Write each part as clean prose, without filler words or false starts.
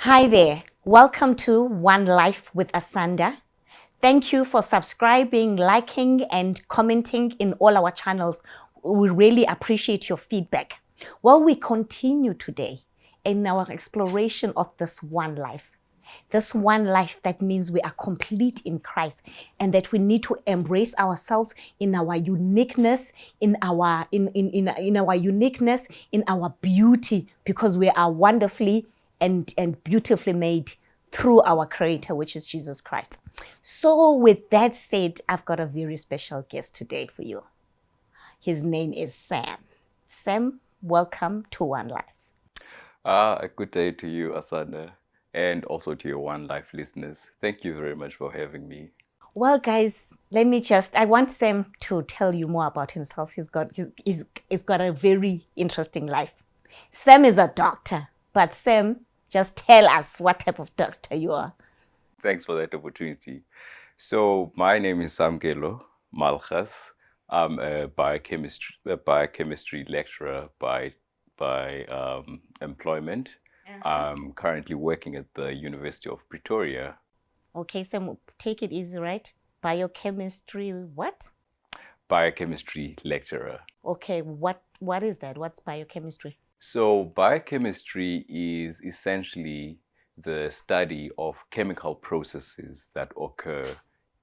Hi there. Welcome to One Life with Asanda. Thank you for subscribing, liking, and commenting in all our channels. We really appreciate your feedback. Well, we continue today in our exploration of this one life. This one life that means we are complete in Christ and that we need to embrace ourselves in our uniqueness, in our uniqueness, in our beauty, because we are wonderfully and beautifully made through our Creator, which is Jesus Christ. So with that said, I've got a very special guest today for you. His name is Sam. Sam, welcome to One Life. A good day to you, Asanda, and also to your One Life listeners. Thank you very much for having me. Well, guys, I want Sam to tell you more about himself. He's got a very interesting life. Sam is a doctor, but Sam, just tell us what type of doctor you are. Thanks for that opportunity. So, my name is Samkelo Malgas. I'm a biochemistry lecturer by employment. I'm currently working at the University of Pretoria. Okay, Sam, take it easy, right? Biochemistry, what? Biochemistry lecturer. Okay, what is that? What's biochemistry? So, biochemistry is essentially the study of chemical processes that occur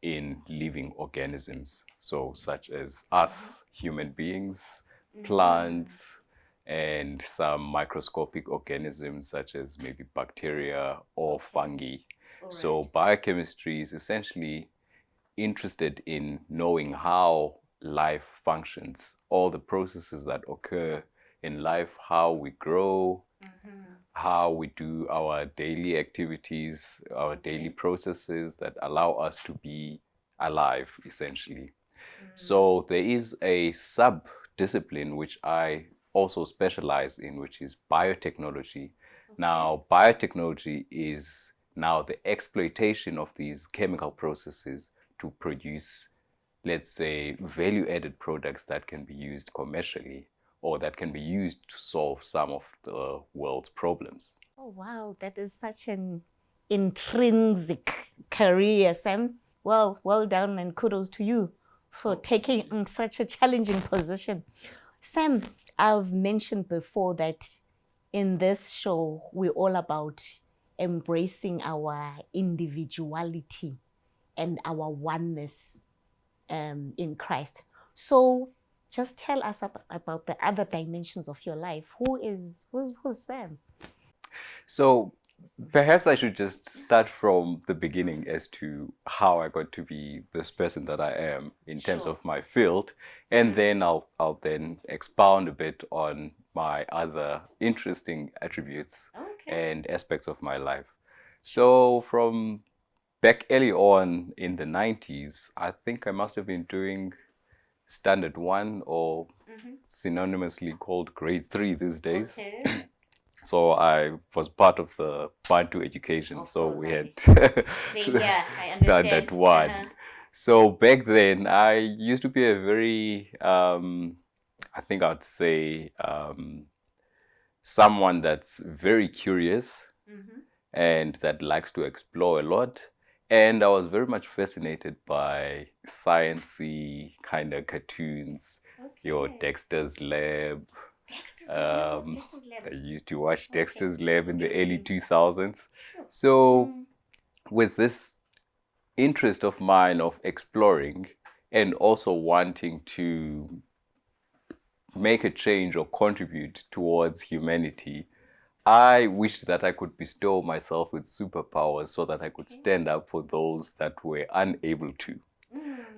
in living organisms. So, such as us, human beings, plants, and some microscopic organisms, such as maybe bacteria or fungi. So, biochemistry is essentially interested in knowing how life functions, all the processes that occur in life, how we grow, how we do our daily activities, our daily processes that allow us to be alive, essentially. So there is a sub-discipline which I also specialize in, which is biotechnology. Now, biotechnology is now the exploitation of these chemical processes to produce, let's say, value-added products that can be used commercially or that can be used to solve some of the world's problems. Oh, wow, that is such an intrinsic career, Sam. Well done and kudos to you for taking on such a challenging position. Sam, I've mentioned before that in this show, we're all about embracing our individuality and our oneness in Christ. So just tell us about the other dimensions of your life. Who's Sam? So perhaps I should just start from the beginning as to how I got to be this person that I am in terms of my field, and then I'll then expound a bit on my other interesting attributes and aspects of my life. So from back early on in the 90s, I think I must have been doing standard one or synonymously called grade 3 these days. So I was part of the Bantu education, so we had standard one. So back then, I used to be a very, I think I'd say, someone that's very curious and that likes to explore a lot. And I was very much fascinated by sciencey kind of cartoons, your Dexter's Lab. I used to watch Dexter's Lab in the early 2000s. So, with this interest of mine of exploring and also wanting to make a change or contribute towards humanity, I wished that I could bestow myself with superpowers so that I could stand up for those that were unable to.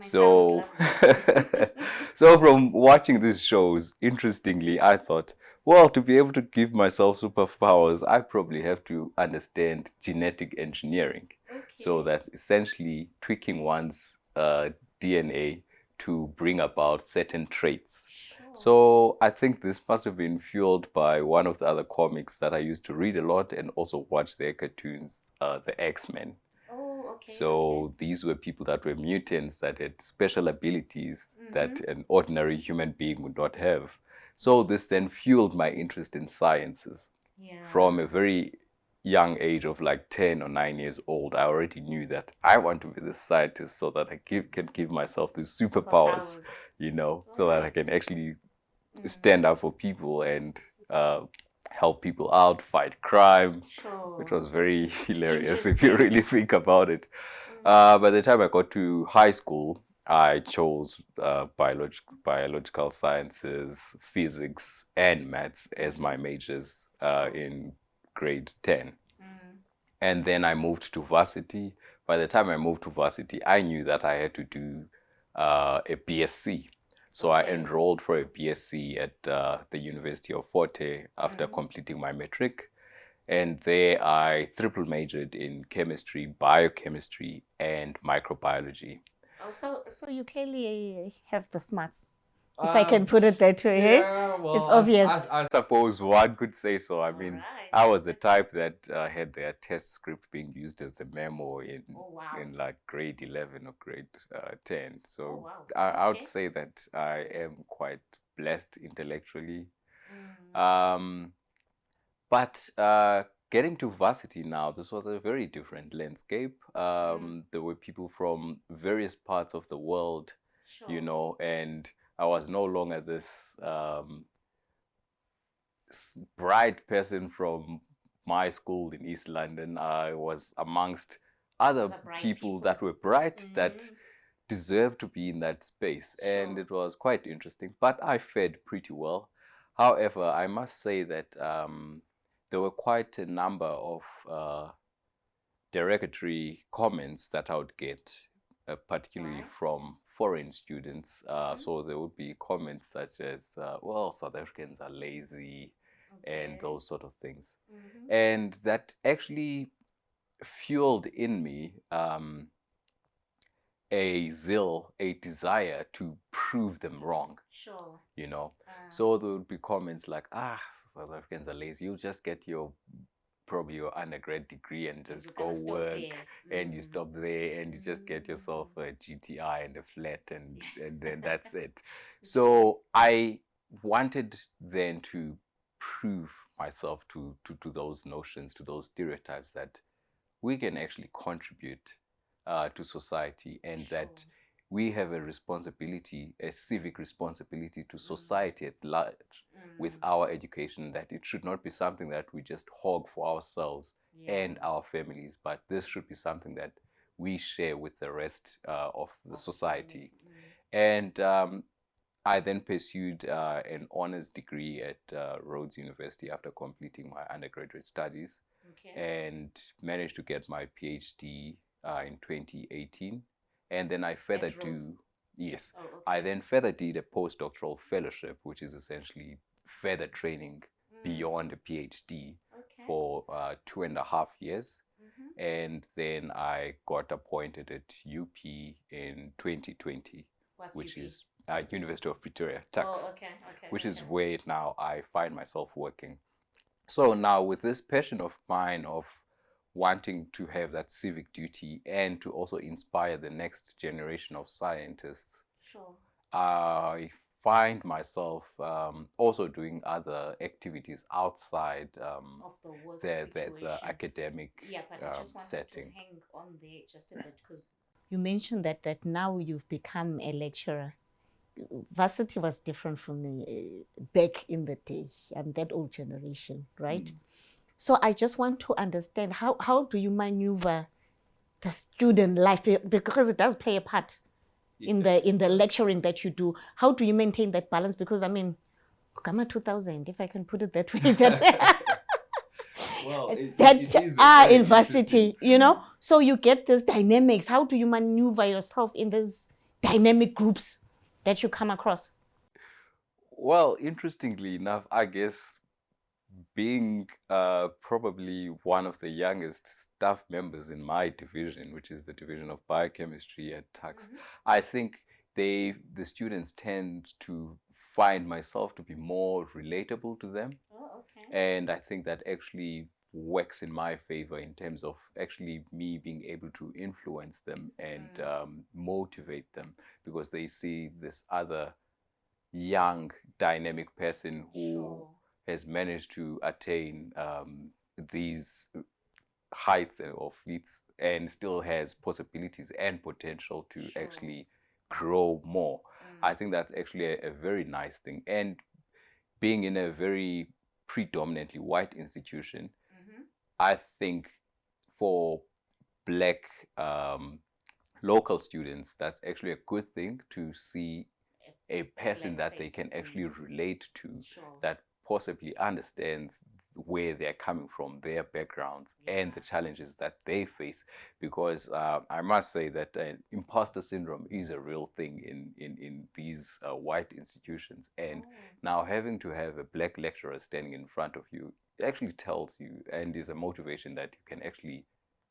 So, so from watching these shows, interestingly, I thought, well, to be able to give myself superpowers, I probably have to understand genetic engineering. So that's essentially tweaking one's DNA to bring about certain traits. So I think this must have been fueled by one of the other comics that I used to read a lot and also watch their cartoons, the X-Men. So these were people that were mutants that had special abilities that an ordinary human being would not have. So this then fueled my interest in sciences from a very young age of like 10 or 9 years old, I already knew that I want to be the scientist so that can give myself these superpowers, so that I Right. can actually Mm. stand up for people and help people out, fight crime, which Sure. was very hilarious if you Interesting. really think about it. By the time I got to high school, I chose biological sciences, physics, and maths as my majors Sure. in grade 10. Mm. And then I moved to varsity. By the time I moved to varsity, I knew that I had to do a BSc. So I Okay. enrolled for a BSc at the University of Forte after completing my matric. And there I triple majored in chemistry, biochemistry, and microbiology. Oh, so you clearly have the smarts, if I can put it that way. Yeah, It's well, obvious. I suppose one could say so. I All mean, right. I was the type that had their test script being used as the memo Oh, wow. in like grade 11 or grade 10. Oh, So wow. I would Okay. say that I am quite blessed intellectually. Mm. But getting to varsity now, this was a very different landscape. There were people from various parts of the world, Sure. and I was no longer this bright person from my school in East London. I was amongst other Other bright people people. that were bright, that deserved to be in that space, and Sure. it was quite interesting. But I fared pretty well. However, I must say that there were quite a number of derogatory comments that I would get, particularly Right. from foreign students. So there would be comments such as, well, South Africans are lazy and Okay. those sort of things. And that actually fueled in me a zeal, a desire to prove them wrong, Sure. you know. So there would be comments like, South Africans are lazy. You just get your probably your undergrad degree and And just you're go gonna stop work, there. and you stop there and you just get yourself a GTI and a flat, and then that's it. Okay. So I wanted then to prove myself to those notions, to those stereotypes, that we can actually contribute to society, and that Sure. we have a responsibility, a civic responsibility to society at large with our education, that it should not be something that we just hog for ourselves Yeah. and our families, but this should be something that we share with the rest of the society. And I then pursued an honors degree at Rhodes University after completing my undergraduate studies, Okay. and managed to get my PhD in 2018. And then I further At Rhodes. yes, Oh, okay. I then further did a postdoctoral fellowship, which is essentially further training beyond a PhD Okay. for 2.5 years. And then I got appointed at UP in 2020, What's which UP? is University of Pretoria, Oh, Tuks, okay. Okay. which is Okay. where now I find myself working. So now, with this passion of mine of wanting to have that civic duty and to also inspire the next generation of scientists, Sure. I find myself also doing other activities outside Of the work the situation. academic Yeah, but I just want us to setting. hang on there just a bit, because you mentioned that now you've become a lecturer. Varsity was different from the, back in the day. I'm that old generation, right? So I just want to understand, how do you maneuver the student life, because it does play a part in the lecturing that you do. How do you maintain that balance? Because I mean, Gamma 2000, if I can put it that way, Well, that it is a are very in varsity, So you get this dynamics. How do you maneuver yourself in these dynamic groups that you come across? Well, interestingly enough, I guess being probably one of the youngest staff members in my division, which is the division of biochemistry at Tux, I think the students tend to find myself to be more relatable to them. Oh, okay. And I think that actually works in my favor in terms of actually me being able to influence them and motivate them, because they see this other young, dynamic person who Sure. has managed to attain these heights or feats and still has possibilities and potential to Sure. actually grow more. I think that's actually a very nice thing. And being in a very predominantly white institution, I think for black local students, that's actually a good thing to see a person that they can actually relate to, that possibly understands where they're coming from, their backgrounds, and the challenges that they face. Because I must say that imposter syndrome is a real thing in these white institutions. And now having to have a black lecturer standing in front of you actually tells you and is a motivation that you can actually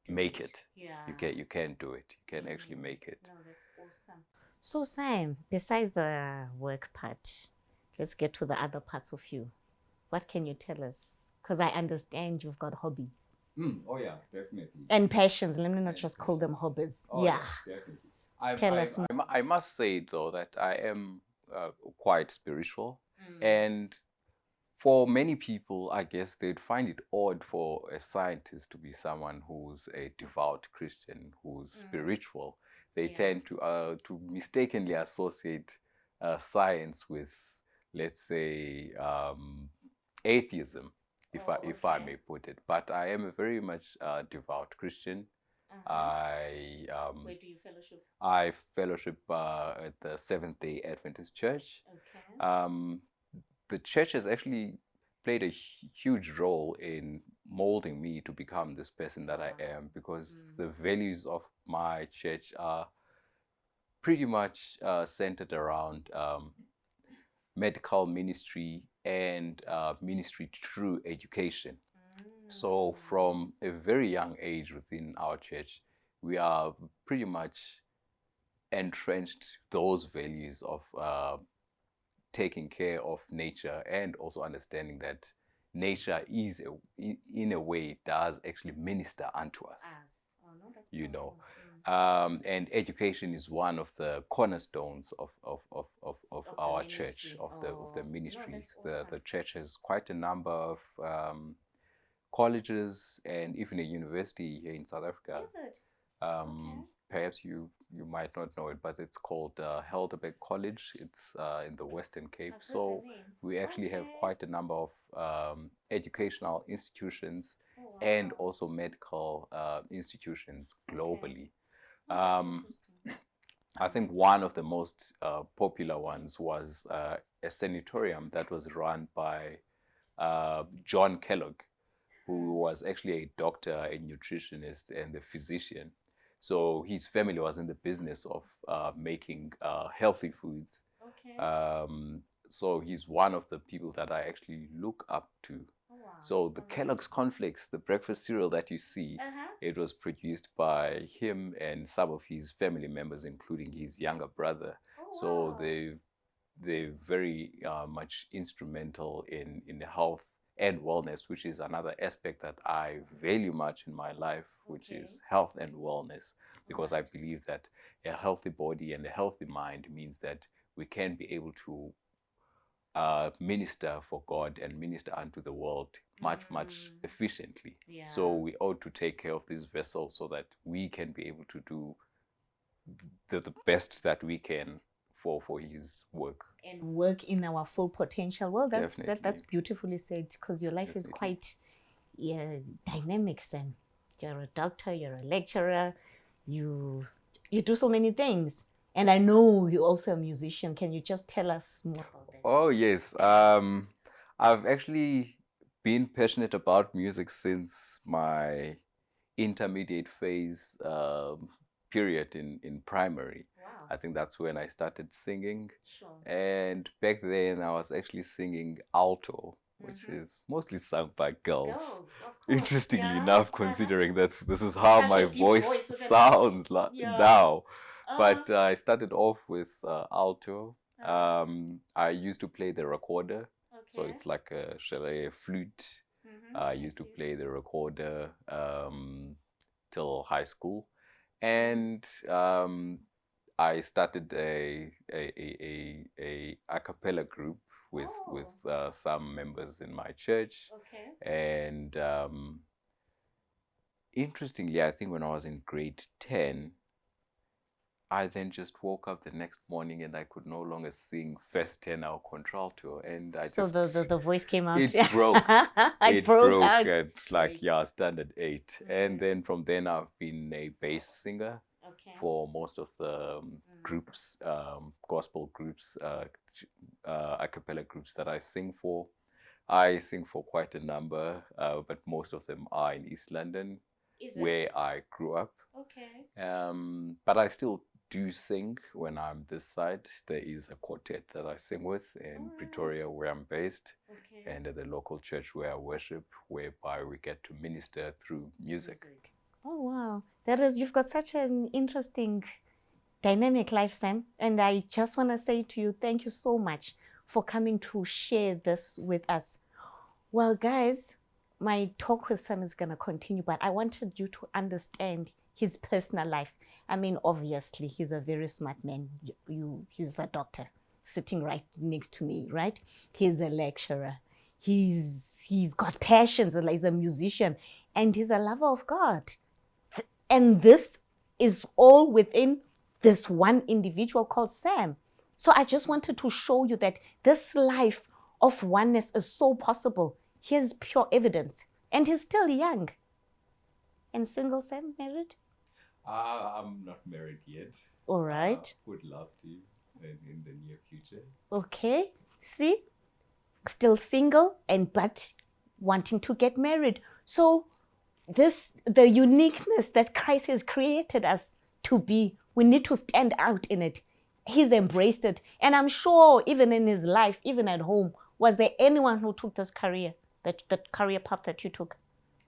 make it. You can do it. You can actually make it. No, that's awesome. So Sam, besides the work part, let's get to the other parts of you. What can you tell us? Because I understand you've got hobbies. Oh yeah, definitely. And passions. Let me not just call them hobbies. Oh, yeah, definitely. Tell us more. I must say though that I am quite spiritual, and for many people, I guess they'd find it odd for a scientist to be someone who's a devout Christian, who's spiritual. They tend to mistakenly associate science with, let's say, atheism, if I may put it. But I am a very much devout Christian. Where do you fellowship? I fellowship at the Seventh Day Adventist Church. The church has actually played a huge role in molding me to become this person that I am, because the values of my church are pretty much centered around medical ministry and ministry through education. So from a very young age within our church, we are pretty much entrenched those values of taking care of nature, and also understanding that nature is in a way does actually minister unto us. You know, and education is one of the cornerstones of our church, of the ministries. The church has quite a number of colleges and even a university here in South Africa. Is it? Perhaps you might not know it, but it's called Helderberg College. It's in the Western Cape. So we actually have quite a number of educational institutions and also medical institutions globally. I think one of the most popular ones was a sanatorium that was run by John Kellogg, who was actually a doctor, a nutritionist, and a physician. So his family was in the business of making healthy foods. So he's one of the people that I actually look up to. So the Kellogg's cornflakes, the breakfast cereal that you see, it was produced by him and some of his family members, including his younger brother. So they're very much instrumental in the health and wellness, which is another aspect that I value much in my life, which is health and wellness, because I believe that a healthy body and a healthy mind means that we can be able to minister for God and minister unto the world much efficiently. So we ought to take care of these vessels so that we can be able to do the best that we can for his work. And work in our full potential. Well, that's beautifully said, because your life is quite dynamic, Sam. You're a doctor, you're a lecturer, you do so many things. And I know you're also a musician. Can you just tell us more about that? Oh, yes. I've actually been passionate about music since my intermediate phase period in primary. Wow. I think that's when I started singing. Sure. And back then I was actually singing alto, which is mostly sung by girls. Girls, of course. Interestingly enough, considering that this is how my voice sounds now. But I started off with alto. I used to play the recorder. So it's like a flute. I used to play the recorder till high school. And I started a cappella group with some members in my church. And interestingly, I think when I was in grade 10, I then just woke up the next morning and I could no longer sing first tenor contralto, and I So the voice came out. it broke. It It broke broke out. at like Great. yeah, standard 8. And then from then I've been a bass singer Okay. for most of the groups, gospel groups, a cappella groups that I sing for. I sing for quite a number, but most of them are in East London, Is it? where I grew up. Okay. But I still do sing when I'm this side. There is a quartet that I sing with in Alright. Pretoria, where I'm based, Okay. and at the local church where I worship, whereby we get to minister through music. Oh wow, you've got such an interesting dynamic life, Sam. And I just want to say to you, thank you so much for coming to share this with us. Well, guys, my talk with Sam is going to continue, but I wanted you to understand his personal life. I mean, obviously, he's a very smart man. He's a doctor sitting right next to me, right? He's a lecturer. He's got passions, like he's a musician, and he's a lover of God. And this is all within this one individual called Sam. So I just wanted to show you that this life of oneness is so possible. Here's pure evidence. And he's still young. And single, Sam, married? I'm not married yet. All right. Would love to in the near future. Okay. See? Still single but wanting to get married. So the uniqueness that Christ has created us to be, we need to stand out in it. He's embraced it. And I'm sure even in his life, even at home, was there anyone who took this career, that career path that you took?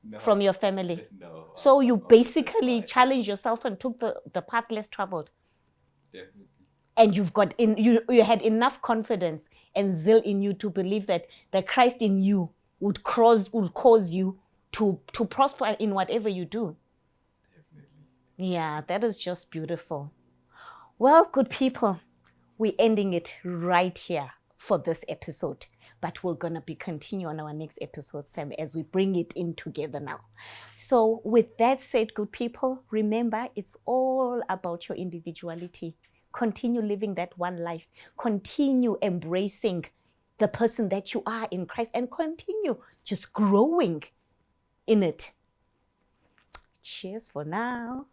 No. From your family? No. So you basically challenged yourself and took the path less traveled. Definitely. And you had enough confidence and zeal in you to believe that the Christ in you would cause you to prosper in whatever you do. Definitely. Yeah, that is just beautiful. Well, good people, we're ending it right here for this episode. But we're going to be continuing on our next episode, Sam, as we bring it in together now. So with that said, good people, remember, it's all about your individuality. Continue living that one life. Continue embracing the person that you are in Christ and continue just growing in it. Cheers for now.